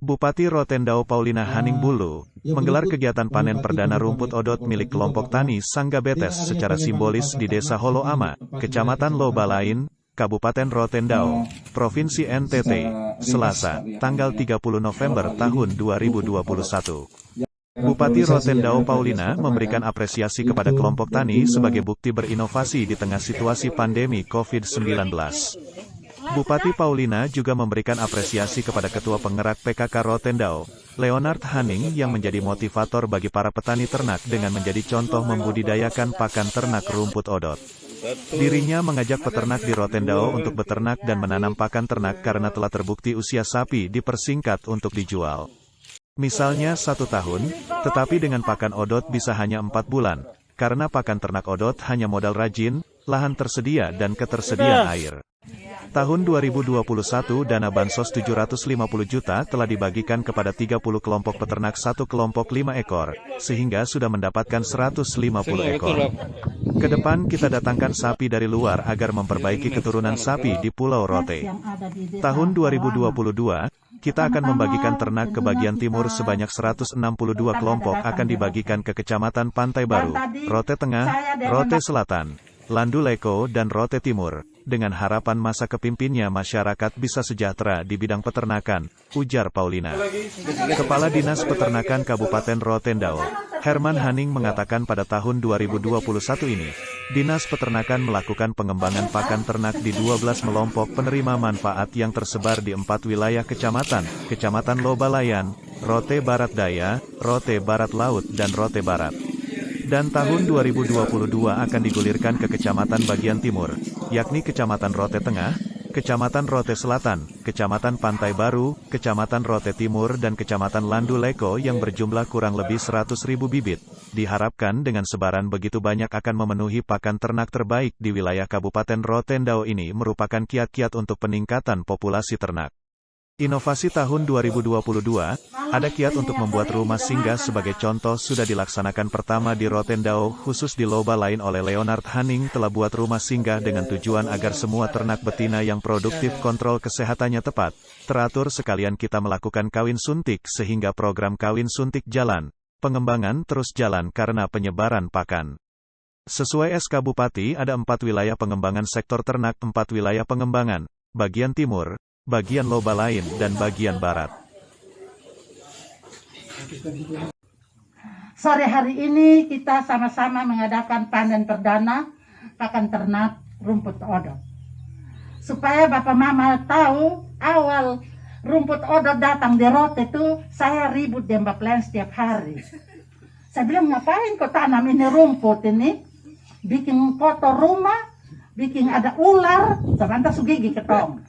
Bupati Rotendao Paulina Haning Bulu menggelar kegiatan panen perdana rumput odot milik kelompok tani Sangga Betes secara simbolis di Desa Holo Ama, Kecamatan Lobalain, Kabupaten Rotendao, Provinsi NTT, Selasa, tanggal 30 November tahun 2021. Bupati Rotendao Paulina memberikan apresiasi kepada kelompok tani sebagai bukti berinovasi di tengah situasi pandemi COVID-19. Bupati Paulina juga memberikan apresiasi kepada Ketua Penggerak PKK Rotendao, Leonard Haning yang menjadi motivator bagi para petani ternak dengan menjadi contoh membudidayakan pakan ternak rumput odot. Dirinya mengajak peternak di Rotendao untuk beternak dan menanam pakan ternak karena telah terbukti usia sapi dipersingkat untuk dijual. Misalnya 1 tahun, tetapi dengan pakan odot bisa hanya 4 bulan, karena pakan ternak odot hanya modal rajin, lahan tersedia dan ketersediaan air. Tahun 2021 dana bansos 750 juta telah dibagikan kepada 30 kelompok peternak 1 kelompok 5 ekor, sehingga sudah mendapatkan 150 ekor. Kedepan kita datangkan sapi dari luar agar memperbaiki keturunan sapi di Pulau Rote. Tahun 2022, kita akan membagikan ternak ke bagian timur sebanyak 162 kelompok akan dibagikan ke Kecamatan Pantai Baru, Rote Tengah, Rote Selatan, Landu Leko dan Rote Timur, dengan harapan masa kepimpinnya masyarakat bisa sejahtera di bidang peternakan, ujar Paulina. Kepala Dinas Peternakan Kabupaten Rotendao, Herman Haning mengatakan pada tahun 2021 ini, Dinas Peternakan melakukan pengembangan pakan ternak di 12 kelompok penerima manfaat yang tersebar di 4 wilayah kecamatan, Kecamatan Lobalayan, Rote Barat Daya, Rote Barat Laut dan Rote Barat. Dan tahun 2022 akan digulirkan ke Kecamatan bagian timur, yakni Kecamatan Rote Tengah, Kecamatan Rote Selatan, Kecamatan Pantai Baru, Kecamatan Rote Timur dan Kecamatan Landu Leko yang berjumlah kurang lebih 100.000 bibit. Diharapkan dengan sebaran begitu banyak akan memenuhi pakan ternak terbaik di wilayah Kabupaten Rotendao ini merupakan kiat-kiat untuk peningkatan populasi ternak. Inovasi tahun 2022, ada kiat untuk membuat rumah singgah sebagai contoh sudah dilaksanakan pertama di Rotendao khusus di Lobalain oleh Leonard Haning telah buat rumah singgah dengan tujuan agar semua ternak betina yang produktif kontrol kesehatannya tepat, teratur sekalian kita melakukan kawin suntik sehingga program kawin suntik jalan, pengembangan terus jalan karena penyebaran pakan. Sesuai SK Bupati ada 4 wilayah pengembangan sektor ternak, 4 wilayah pengembangan, bagian timur, bagian Lobalain dan bagian barat. Sore hari ini kita sama-sama mengadakan panen perdana pakan ternak rumput odot. Supaya Bapak Mama tahu, awal rumput odot datang di Rote itu saya ribut di Mbak Plan setiap hari. Saya bilang, ngapain kau tanam ini rumput ini? Bikin kotor rumah, bikin ada ular, sebentar sugigi ketong.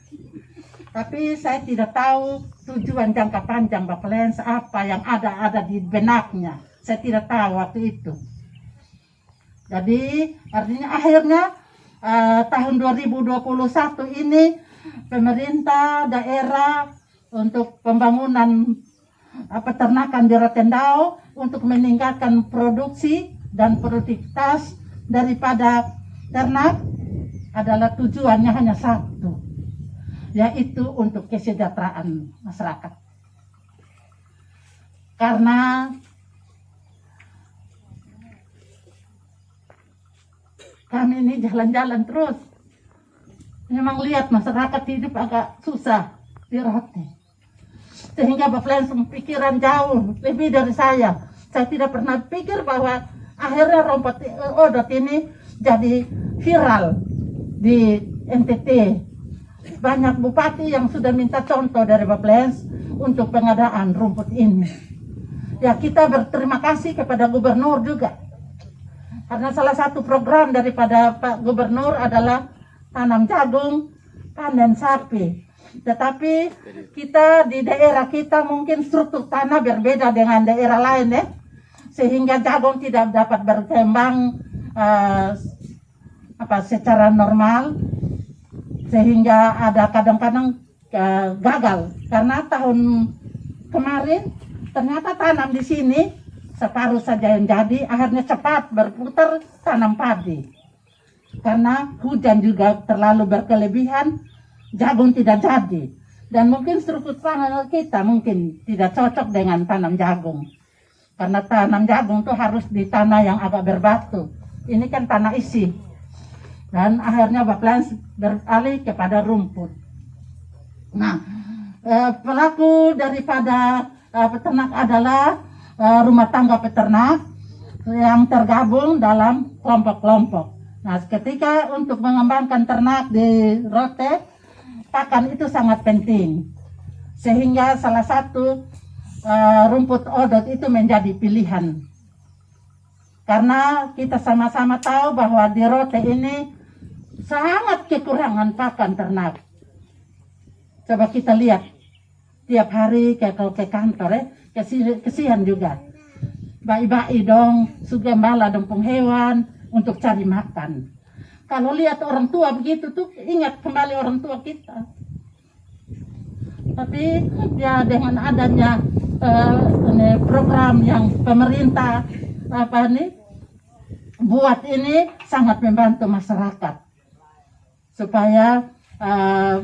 Tapi saya tidak tahu tujuan jangka panjang Bapak Lens apa yang ada di benaknya. Saya tidak tahu waktu itu. Jadi artinya akhirnya tahun 2021 ini pemerintah daerah untuk pembangunan peternakan di Rotendao untuk meningkatkan produksi dan produktivitas daripada ternak adalah tujuannya hanya satu, yaitu untuk kesejahteraan masyarakat. Karena kami ini jalan-jalan terus, memang lihat masyarakat hidup agak susah di Rote. Sehingga Bapak langsung pikiran jauh lebih dari saya. Saya tidak pernah pikir bahwa akhirnya rumput odot ini jadi viral di NTT. Banyak bupati yang sudah minta contoh dari Bapak Lens untuk pengadaan rumput ini. Ya, kita berterima kasih kepada gubernur juga. Karena salah satu program daripada Pak Gubernur adalah tanam jagung, panen sapi. Tetapi kita di daerah kita mungkin struktur tanah berbeda dengan daerah lain ya. Sehingga jagung tidak dapat berkembang secara normal. Sehingga ada kadang-kadang gagal karena tahun kemarin ternyata tanam di sini separuh saja yang jadi, akhirnya cepat berputar tanam padi karena hujan juga terlalu berkelebihan, jagung tidak jadi. Dan mungkin struktur tanah kita mungkin tidak cocok dengan tanam jagung. Karena tanam jagung itu harus di tanah yang agak berbatu. Ini kan tanah isi. Dan akhirnya Baplas beralih kepada rumput. Nah, pelaku daripada peternak adalah rumah tangga peternak yang tergabung dalam kelompok-kelompok. Nah, ketika untuk mengembangkan ternak di Rote, pakan itu sangat penting, sehingga salah satu rumput odot itu menjadi pilihan. Karena kita sama-sama tahu bahwa di Rote ini sangat kekurangan pakan ternak. Coba kita lihat tiap hari kalau ke kantor kesian juga. Bayi-bayi dong, sugembala dempung hewan untuk cari makan. Kalau lihat orang tua begitu tuh ingat kembali orang tua kita. Tapi ya dengan adanya program yang pemerintah buat ini sangat membantu masyarakat supaya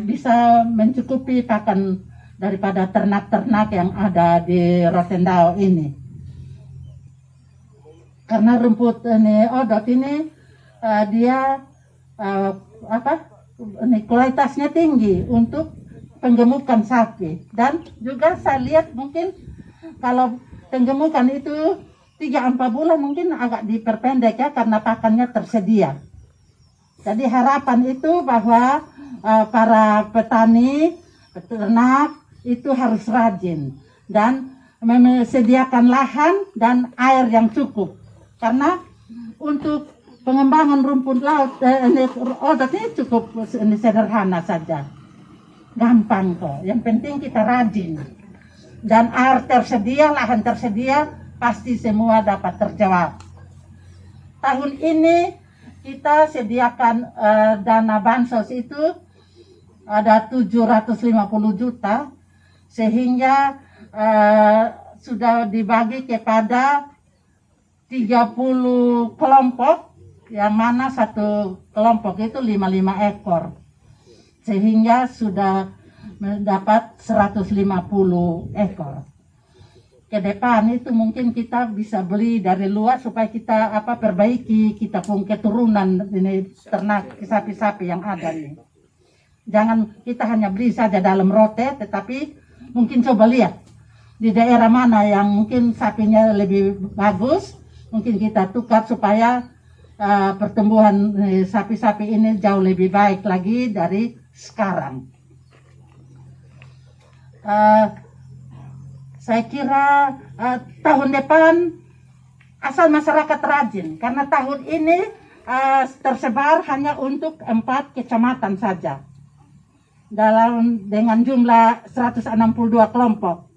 bisa mencukupi pakan daripada ternak-ternak yang ada di Rotendao ini. Karena rumput odot ini dia kualitasnya tinggi untuk penggemukan sapi, dan juga saya lihat mungkin kalau penggemukan itu 3-4 bulan mungkin agak diperpendek ya karena pakannya tersedia. Jadi harapan itu bahwa para petani peternak itu harus rajin dan menyediakan lahan dan air yang cukup, karena untuk pengembangan rumput laut odot ini cukup sederhana saja, gampang kok. Yang penting kita rajin dan air tersedia, lahan tersedia, pasti semua dapat terjawab. Tahun ini kita sediakan dana bansos itu ada 750 juta, sehingga sudah dibagi kepada 30 kelompok, yang mana satu kelompok itu 55 ekor, sehingga sudah mendapat 150 ekor. Ke depan itu mungkin kita bisa beli dari luar supaya kita perbaiki kita pun keturunan ini ternak sapi-sapi yang ada ini. Jangan kita hanya beli saja dalam Rote, tetapi mungkin coba lihat di daerah mana yang mungkin sapinya lebih bagus, mungkin kita tukar supaya pertumbuhan sapi-sapi ini jauh lebih baik lagi dari sekarang. Saya kira tahun depan asal masyarakat rajin, karena tahun ini tersebar hanya untuk 4 kecamatan saja dengan jumlah 162 kelompok.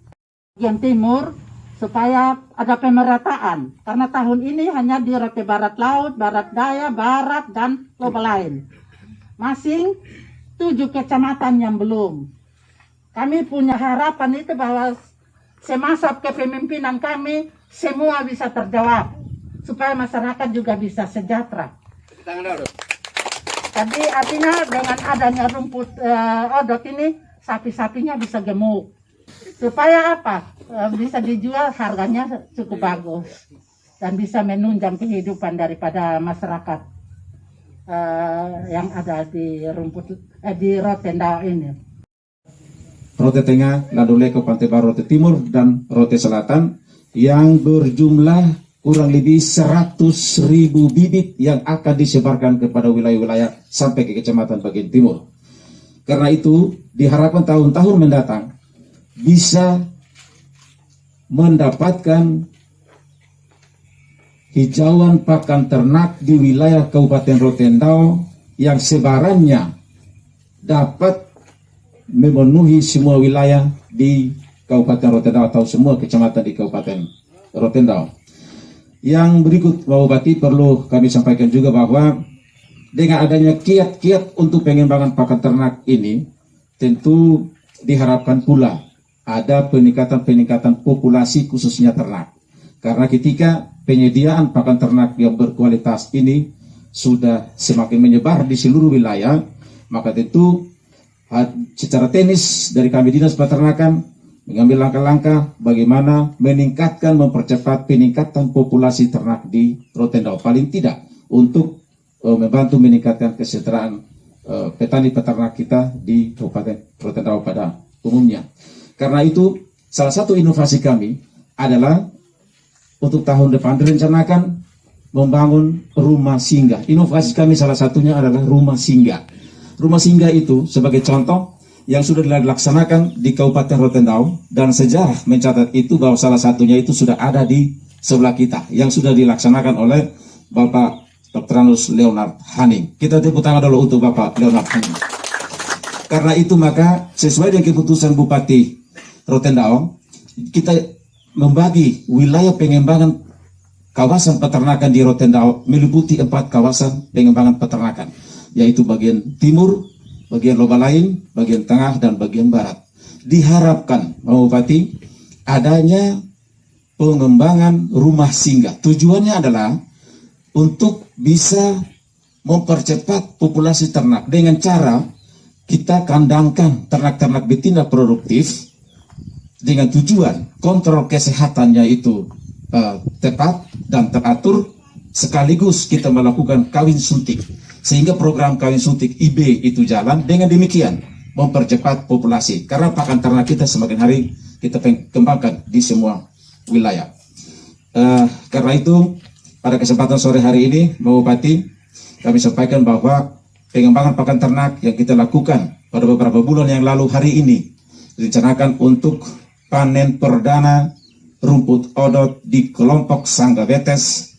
Bagian timur supaya ada pemerataan, karena tahun ini hanya di Rote Barat Laut, Barat Daya, Barat, dan Loba Lain. Masing 7 kecamatan yang belum. Kami punya harapan itu bahwa semasa kepemimpinan kami semua bisa terjawab, supaya masyarakat juga bisa sejahtera. Jadi artinya dengan adanya rumput odot ini sapi-sapinya bisa gemuk. Supaya bisa dijual, harganya cukup bagus dan bisa menunjang kehidupan daripada masyarakat yang ada di di Rotendao ini. Rote Tengah, Ladole, Kabupaten Baru, Rote Timur, dan Rote Selatan yang berjumlah kurang lebih 100.000 bibit yang akan disebarkan kepada wilayah-wilayah sampai ke kecamatan bagian timur. Karena itu diharapkan tahun-tahun mendatang bisa mendapatkan hijauan pakan ternak di wilayah Kabupaten Rotendao yang sebarannya dapat memenuhi semua wilayah di Kabupaten Rotendao atau semua kecamatan di Kabupaten Rotendao. Yang berikut Bapak Bupati perlu kami sampaikan juga bahwa dengan adanya kiat-kiat untuk pengembangan pakan ternak ini, tentu diharapkan pula ada peningkatan populasi khususnya ternak. Karena ketika penyediaan pakan ternak yang berkualitas ini sudah semakin menyebar di seluruh wilayah, maka tentu secara teknis dari kami Dinas Peternakan mengambil langkah-langkah bagaimana meningkatkan, mempercepat peningkatan populasi ternak di Rotendao, paling tidak untuk membantu meningkatkan kesejahteraan petani peternak kita di Kabupaten Rotendao pada umumnya. Karena itu salah satu inovasi kami adalah untuk tahun depan direncanakan membangun rumah singgah. Inovasi kami salah satunya adalah rumah singgah. Rumah singgah itu sebagai contoh yang sudah dilaksanakan di Kabupaten Rotendao, dan sejarah mencatat itu bahwa salah satunya itu sudah ada di sebelah kita yang sudah dilaksanakan oleh Bapak Dr. Anus Leonard Haning. Kita tepuk tangan dulu untuk Bapak Leonard Haning. Karena itu maka sesuai dengan keputusan Bupati Rotendao, kita membagi wilayah pengembangan kawasan peternakan di Rotendao meliputi 4 kawasan pengembangan peternakan, yaitu bagian timur, bagian Lobalain, bagian tengah, dan bagian barat. Diharapkan, Pak Bupati, adanya pengembangan rumah singgah. Tujuannya adalah untuk bisa mempercepat populasi ternak dengan cara kita kandangkan ternak-ternak betina produktif dengan tujuan kontrol kesehatannya itu tepat dan teratur, sekaligus kita melakukan kawin suntik sehingga program kawin suntik IB itu jalan. Dengan demikian mempercepat populasi, karena pakan ternak kita semakin hari kita kembangkan di semua wilayah. Karena itu pada kesempatan sore hari ini, Pak Bupati, kami sampaikan bahwa pengembangan pakan ternak yang kita lakukan pada beberapa bulan yang lalu hari ini direncanakan untuk panen perdana rumput odot di kelompok Sangga Betes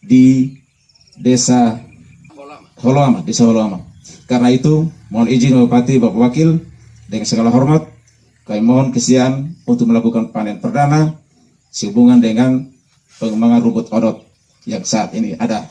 di Desa Holoama, Desa Holoama. Karena itu, mohon izin Bupati, Bapak Wakil, dengan segala hormat, kami mohon kesediaan untuk melakukan panen perdana sehubungan dengan pengembangan rumput odot yang saat ini ada